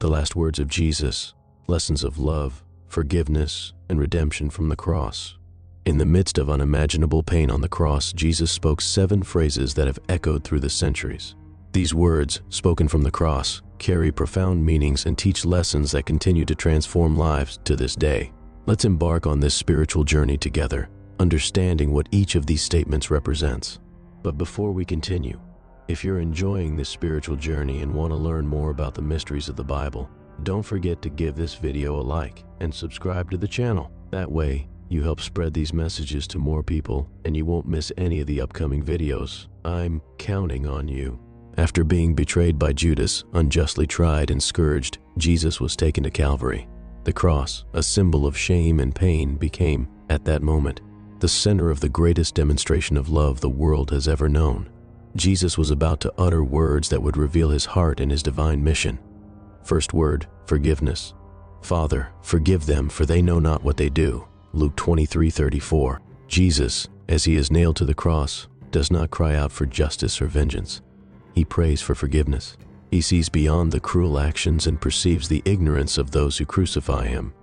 The last words of Jesus, lessons of love, forgiveness, and redemption from the cross. In the midst of unimaginable pain on the cross, Jesus spoke 7 phrases that have echoed through the centuries. These words, spoken from the cross, carry profound meanings and teach lessons that continue to transform lives to this day. Let's embark on this spiritual journey together, understanding what each of these statements represents. But before we continue, if you're enjoying this spiritual journey and want to learn more about the mysteries of the Bible, don't forget to give this video a like and subscribe to the channel. That way, you help spread these messages to more people and you won't miss any of the upcoming videos. I'm counting on you. After being betrayed by Judas, unjustly tried and scourged, Jesus was taken to Calvary. The cross, a symbol of shame and pain, became, at that moment, the center of the greatest demonstration of love the world has ever known. Jesus was about to utter words that would reveal his heart and his divine mission. First word, forgiveness. Father, forgive them, for they know not what they do. Luke 23:34. Jesus, as he is nailed to the cross, does not cry out for justice or vengeance. He prays for forgiveness. He sees beyond the cruel actions and perceives the ignorance of those who crucify him.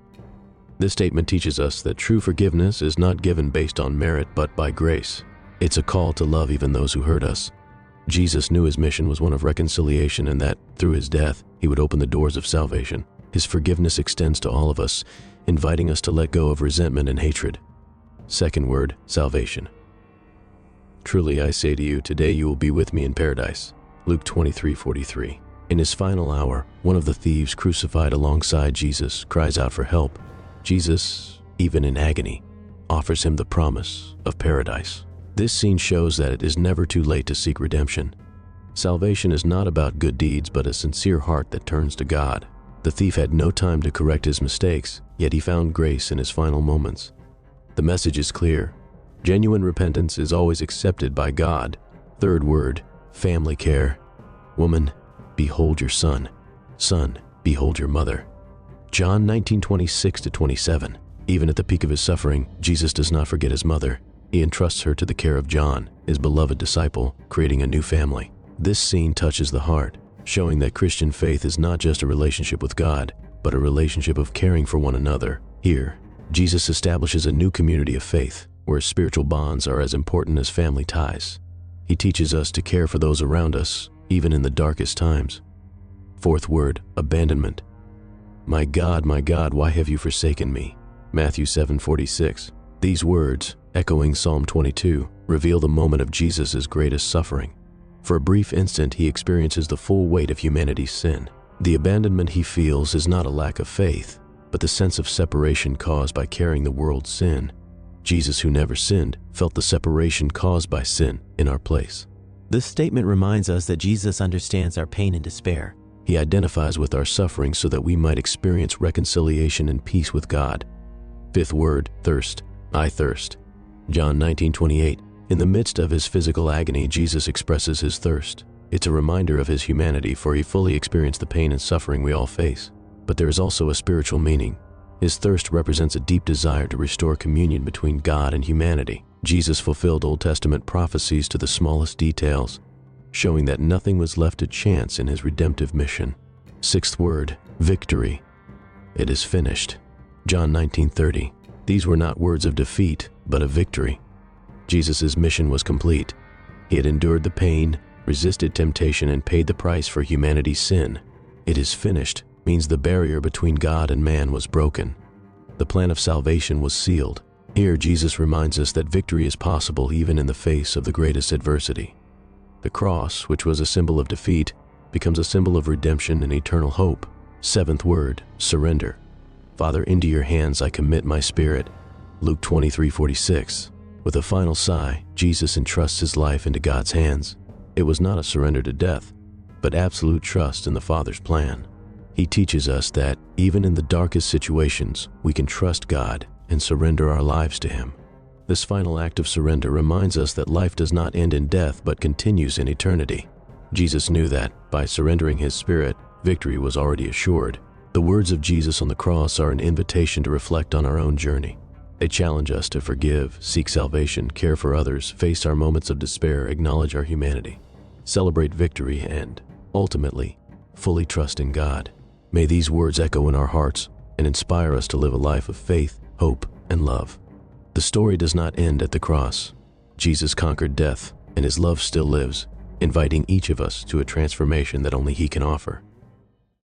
This statement teaches us that true forgiveness is not given based on merit but by grace. It's a call to love even those who hurt us. Jesus knew his mission was one of reconciliation and that, through his death, he would open the doors of salvation. His forgiveness extends to all of us, inviting us to let go of resentment and hatred. Second word, salvation. Truly I say to you, today you will be with me in paradise. Luke 23:43. In his final hour, one of the thieves crucified alongside Jesus cries out for help. Jesus, even in agony, offers him the promise of paradise. This scene shows that it is never too late to seek redemption. Salvation is not about good deeds, but a sincere heart that turns to God. The thief had no time to correct his mistakes, yet he found grace in his final moments. The message is clear. Genuine repentance is always accepted by God. Third word, family care. Woman, behold your son. Son, behold your mother. John 19:26-27. Even at the peak of his suffering, Jesus does not forget his mother. He entrusts her to the care of John, his beloved disciple, creating a new family. This scene touches the heart, showing that Christian faith is not just a relationship with God, but a relationship of caring for one another. Here, Jesus establishes a new community of faith, where spiritual bonds are as important as family ties. He teaches us to care for those around us, even in the darkest times. Fourth word, abandonment. My God, why have you forsaken me? Matthew 7:46. These words, echoing Psalm 22, reveal the moment of Jesus' greatest suffering. For a brief instant, he experiences the full weight of humanity's sin. The abandonment he feels is not a lack of faith, but the sense of separation caused by carrying the world's sin. Jesus, who never sinned, felt the separation caused by sin in our place. This statement reminds us that Jesus understands our pain and despair. He identifies with our suffering so that we might experience reconciliation and peace with God. Fifth word, thirst. I thirst. John 19:28. In the midst of his physical agony, Jesus expresses his thirst. It's a reminder of his humanity, for he fully experienced the pain and suffering we all face. But there is also a spiritual meaning. His thirst represents a deep desire to restore communion between God and humanity. Jesus fulfilled Old Testament prophecies to the smallest details, showing that nothing was left to chance in his redemptive mission. Sixth word, victory. It is finished. John 19:30. These were not words of defeat, but of victory. Jesus' mission was complete. He had endured the pain, resisted temptation, and paid the price for humanity's sin. It is finished means the barrier between God and man was broken. The plan of salvation was sealed. Here, Jesus reminds us that victory is possible even in the face of the greatest adversity. The cross, which was a symbol of defeat, becomes a symbol of redemption and eternal hope. Seventh word, surrender. Father, into your hands I commit my spirit. Luke 23:46. With a final sigh, Jesus entrusts his life into God's hands. It was not a surrender to death, but absolute trust in the Father's plan. He teaches us that, even in the darkest situations, we can trust God and surrender our lives to him. This final act of surrender reminds us that life does not end in death but continues in eternity. Jesus knew that, by surrendering his spirit, victory was already assured. The words of Jesus on the cross are an invitation to reflect on our own journey. They challenge us to forgive, seek salvation, care for others, face our moments of despair, acknowledge our humanity, celebrate victory, and, ultimately, fully trust in God. May these words echo in our hearts and inspire us to live a life of faith, hope, and love. The story does not end at the cross. Jesus conquered death, and his love still lives, inviting each of us to a transformation that only he can offer.